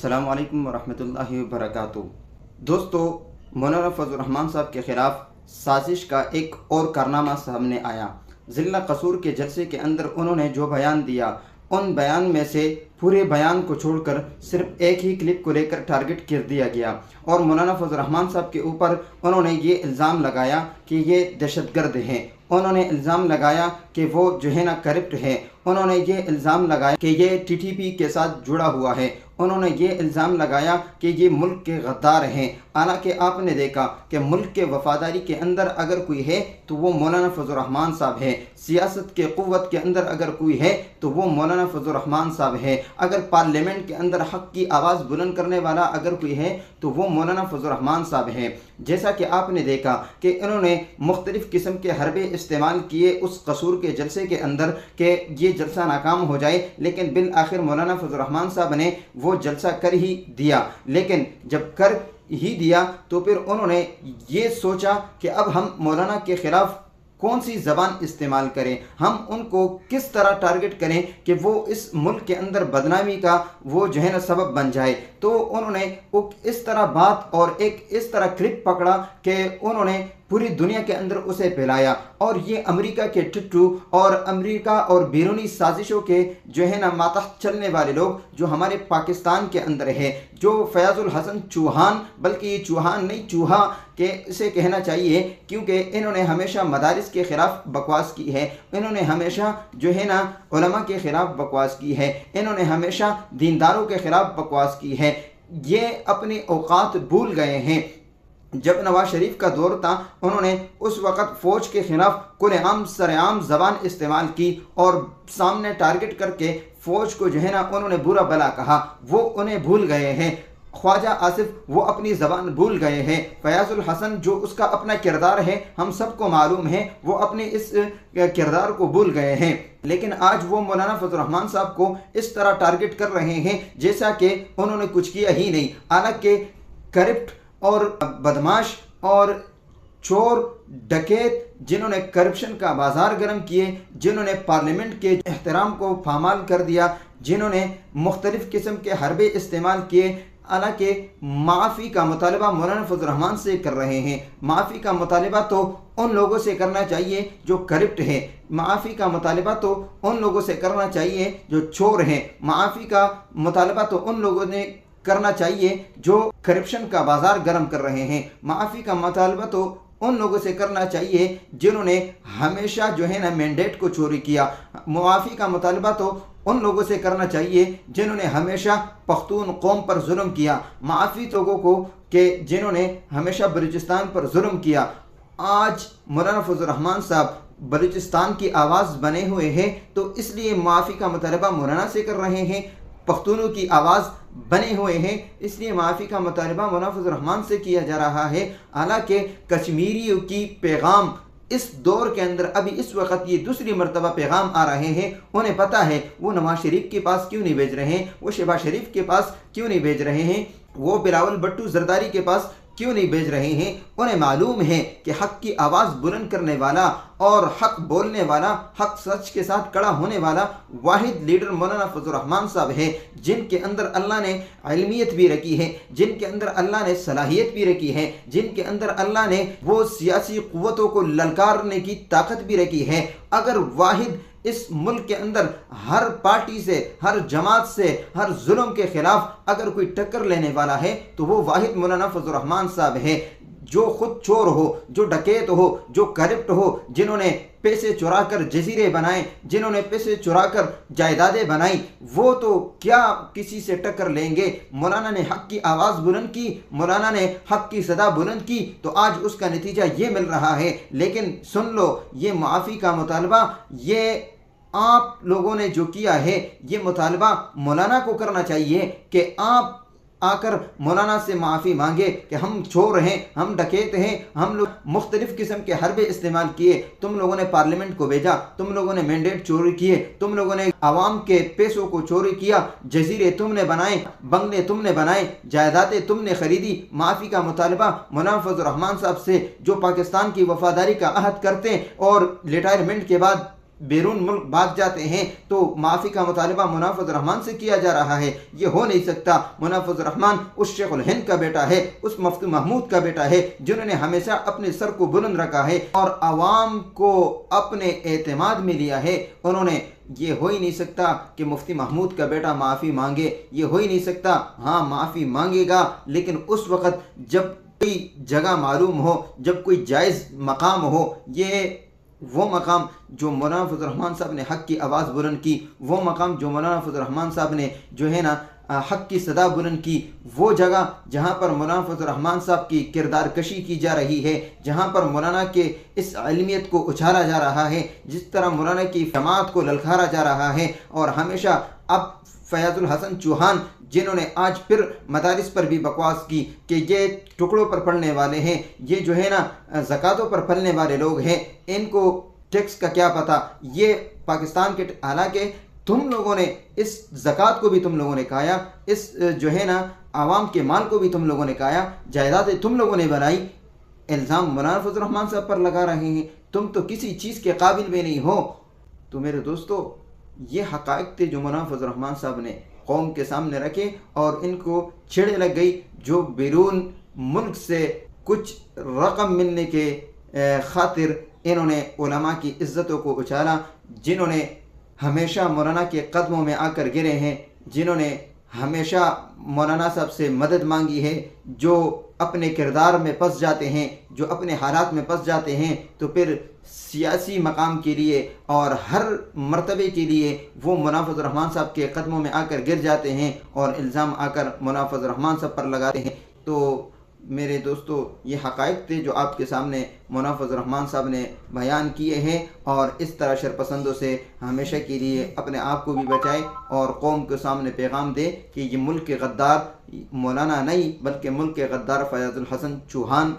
السلام علیکم ورحمۃ اللہ وبرکاتہ۔ دوستو، مولانا فضل الرحمان صاحب کے خلاف سازش کا ایک اور کارنامہ سامنے آیا۔ ضلع قصور کے جلسے کے اندر انہوں نے جو بیان دیا، ان بیان میں سے پورے بیان کو چھوڑ کر صرف ایک ہی کلپ کو لے کر ٹارگٹ کر دیا گیا اور مولانا فضل الرحمان صاحب کے اوپر انہوں نے یہ الزام لگایا کہ یہ دہشت گرد ہیں۔ انہوں نے الزام لگایا کہ وہ جو ہے نا کرپٹ ہے۔ انہوں نے یہ الزام لگایا کہ یہ ٹی ٹی پی کے ساتھ جڑا ہوا ہے۔ انہوں نے یہ الزام لگایا کہ یہ ملک کے غدار ہیں۔ حالانکہ آپ نے دیکھا کہ ملک کے وفاداری کے اندر اگر کوئی ہے تو وہ مولانا فضل الرحمان صاحب ہے۔ سیاست کے قوت کے اندر اگر کوئی ہے تو وہ مولانا فضل الرحمان صاحب ہے۔ اگر پارلیمنٹ کے اندر حق کی آواز بلند کرنے والا اگر کوئی ہے تو وہ مولانا فضل الرحمان صاحب ہے۔ جیسا کہ آپ نے دیکھا کہ انہوں نے مختلف قسم کے حربے استعمال کیے اس قصور کے جلسے کے اندر کہ یہ جلسہ ناکام ہو جائے، لیکن بالآخر مولانا فضل الرحمان صاحب نے وہ جلسہ کر ہی دیا۔ لیکن جب کر ہی دیا تو پھر انہوں نے یہ سوچا کہ اب ہم مولانا کے خلاف کون سی زبان استعمال کریں، ہم ان کو کس طرح ٹارگٹ کریں کہ وہ اس ملک کے اندر بدنامی کا وہ جو ہے نا سبب بن جائے۔ تو انہوں نے اس طرح بات اور ایک اس طرح کلپ پکڑا کہ انہوں نے پوری دنیا کے اندر اسے پھیلایا، اور یہ امریکہ کے ٹٹو اور امریکہ اور بیرونی سازشوں کے جو ہے نا ماتحت چلنے والے لوگ جو ہمارے پاکستان کے اندر ہے، جو فیاض الحسن چوہان، بلکہ یہ چوہان نہیں چوہا کہ اسے کہنا چاہیے، کیونکہ انہوں نے ہمیشہ مدارس کے خلاف بکواس کی ہے، انہوں نے ہمیشہ جو ہے نا علماء کے خلاف بکواس کی ہے، انہوں نے ہمیشہ دینداروں کے خلاف بکواس کی ہے۔ یہ اپنے اوقات بھول گئے ہیں۔ جب نواز شریف کا دور تھا انہوں نے اس وقت فوج کے خلاف کھلے عام سر عام زبان استعمال کی اور سامنے ٹارگٹ کر کے فوج کو جو ہے نا انہوں نے برا بلا کہا۔ وہ انہیں بھول گئے ہیں۔ خواجہ آصف وہ اپنی زبان بھول گئے ہیں۔ فیاض الحسن جو اس کا اپنا کردار ہے ہم سب کو معلوم ہے، وہ اپنے اس کردار کو بھول گئے ہیں۔ لیکن آج وہ مولانا فضل الرحمان صاحب کو اس طرح ٹارگٹ کر رہے ہیں جیسا کہ انہوں نے کچھ کیا ہی نہیں۔ حالانکہ کرپٹ اور بدماش اور چور ڈکیت جنہوں نے کرپشن کا بازار گرم کیے، جنہوں نے پارلیمنٹ کے احترام کو پامال کر دیا، جنہوں نے مختلف قسم کے حربے استعمال کیے، حالانکہ معافی کا مطالبہ مولانا فضل الرحمان سے کر رہے ہیں۔ معافی کا مطالبہ تو ان لوگوں سے کرنا چاہیے جو کرپٹ ہیں، معافی کا مطالبہ تو ان لوگوں سے کرنا چاہیے جو چور ہیں، معافی کا مطالبہ تو ان لوگوں نے کرنا چاہیے جو کرپشن کا بازار گرم کر رہے ہیں، معافی کا مطالبہ تو ان لوگوں سے کرنا چاہیے جنہوں نے ہمیشہ جو ہے نا مینڈیٹ کو چوری کیا، معافی کا مطالبہ تو ان لوگوں سے کرنا چاہیے جنہوں نے ہمیشہ پختون قوم پر ظلم کیا، معافی لوگوں کو کہ جنہوں نے ہمیشہ بلوچستان پر ظلم کیا۔ آج مولانا فضل الرحمان صاحب بلوچستان کی آواز بنے ہوئے ہیں تو اس لیے معافی کا مطالبہ مولانا سے کر رہے ہیں، پختونوں کی آواز بنے ہوئے ہیں اس لیے معافی کا مطالبہ مولانا فضل الرحمان سے کیا جا رہا ہے۔ حالانکہ کشمیریوں کی پیغام اس دور کے اندر ابھی اس وقت یہ دوسری مرتبہ پیغام آ رہے ہیں، انہیں پتہ ہے وہ نواز شریف کے پاس کیوں نہیں بھیج رہے ہیں، وہ شہباز شریف کے پاس کیوں نہیں بھیج رہے ہیں، وہ بلاول بھٹو زرداری کے پاس کیوں نہیں بھیج رہے ہیں۔ انہیں معلوم ہے کہ حق کی آواز بلند کرنے والا اور حق بولنے والا، حق سچ کے ساتھ کڑا ہونے والا واحد لیڈر مولانا فضل الرحمان صاحب ہے، جن کے اندر اللہ نے علمیت بھی رکھی ہے، جن کے اندر اللہ نے صلاحیت بھی رکھی ہے، جن کے اندر اللہ نے وہ سیاسی قوتوں کو للکارنے کی طاقت بھی رکھی ہے۔ اگر واحد اس ملک کے اندر ہر پارٹی سے، ہر جماعت سے، ہر ظلم کے خلاف اگر کوئی ٹکر لینے والا ہے تو وہ واحد مولانا فضل الرحمان صاحب ہے، جو خود چور ہو، جو ڈکیت ہو، جو کرپٹ ہو، جنہوں نے پیسے چرا کر جزیرے بنائے، جنہوں نے پیسے چرا کر جائیدادیں بنائی، وہ تو کیا کسی سے ٹکر لیں گے۔ مولانا نے حق کی آواز بلند کی، مولانا نے حق کی صدا بلند کی تو آج اس کا نتیجہ یہ مل رہا ہے۔ لیکن سن لو، یہ معافی کا مطالبہ یہ آپ لوگوں نے جو کیا ہے، یہ مطالبہ مولانا کو کرنا چاہیے کہ آپ آ کر مولانا سے معافی مانگے کہ ہم چور ہیں، ہم ڈکیت ہیں، ہم لوگ مختلف قسم کے حربے استعمال کیے، تم لوگوں نے پارلیمنٹ کو بھیجا، تم لوگوں نے مینڈیٹ چوری کیے، تم لوگوں نے عوام کے پیسوں کو چوری کیا، جزیرے تم نے بنائے، بنگلے تم نے بنائے، جائیدادیں تم نے خریدی۔ معافی کا مطالبہ مولانا فضل الرحمان صاحب سے جو پاکستان کی وفاداری کا عہد کرتے اور ریٹائرمنٹ کے بعد بیرون ملک بھاگ جاتے ہیں تو معافی کا مطالبہ منافذ الرحمان سے کیا جا رہا ہے. یہ ہو نہیں سکتا. منافذ الرحمان اس شیخ الہند کا بیٹا ہے, اس مفتی محمود کا بیٹا ہے, جنہوں نے ہمیشہ اپنے سر کو بلند رکھا ہے اور عوام کو اپنے اعتماد میں لیا ہے. انہوں نے یہ ہو ہی نہیں سکتا کہ مفتی محمود کا بیٹا معافی مانگے, یہ ہو ہی نہیں سکتا. ہاں معافی مانگے گا, لیکن اس وقت جب کوئی جگہ معلوم ہو, جب کوئی جائز مقام ہو. یہ وہ مقام جو مولانا فضل الرحمان صاحب نے حق کی آواز بلند کی, وہ مقام جو مولانا فضل الرحمان صاحب نے جو ہے نا حق کی صدا بلند کی, وہ جگہ جہاں پر مولانا فضل الرحمان صاحب کی کردار کشی کی جا رہی ہے, جہاں پر مولانا کے اس علمیت کو اچھالا جا رہا ہے, جس طرح مولانا کی جماعت کو للکارا جا رہا ہے. اور ہمیشہ اب فیاض الحسن چوہان جنہوں نے آج پھر مدارس پر بھی بکواس کی کہ یہ ٹکڑوں پر پڑھنے والے ہیں, یہ جو ہے نا زکاتوں پر پھلنے والے لوگ ہیں, ان کو ٹیکس کا کیا پتہ. یہ پاکستان کے حالانکہ تم لوگوں نے اس زکوٰۃ کو بھی تم لوگوں نے کھایا, اس جو ہے نا عوام کے مال کو بھی تم لوگوں نے کھایا, جائیدادیں تم لوگوں نے بنائی. الزام مولانا فضل الرحمان صاحب پر لگا رہے ہیں. تم تو کسی چیز کے قابل بھی نہیں ہو. تو میرے دوستو, یہ حقائق تھے جو مولانا فضل الرحمان صاحب نے قوم کے سامنے رکھے اور ان کو چھڑے لگ گئی جو بیرون ملک سے کچھ رقم ملنے کے خاطر انہوں نے علماء کی عزتوں کو اچھالا, جنہوں نے ہمیشہ مولانا کے قدموں میں آ کر گرے ہیں, جنہوں نے ہمیشہ مولانا صاحب سے مدد مانگی ہے, جو اپنے کردار میں پس جاتے ہیں, جو اپنے حالات میں پس جاتے ہیں, تو پھر سیاسی مقام کے لیے اور ہر مرتبے کے لیے وہ مولانا فضل الرحمان صاحب کے قدموں میں آ کر گر جاتے ہیں اور الزام آ کر مولانا فضل الرحمان صاحب پر لگاتے ہیں. تو میرے دوستو, یہ حقائق تھے جو آپ کے سامنے مولانا فضل الرحمان صاحب نے بیان کیے ہیں, اور اس طرح شرپسندوں سے ہمیشہ کے لیے اپنے آپ کو بھی بچائے اور قوم کے سامنے پیغام دے کہ یہ ملک کے غدار مولانا نہیں بلکہ ملک کے غدار فیاض الحسن چوہان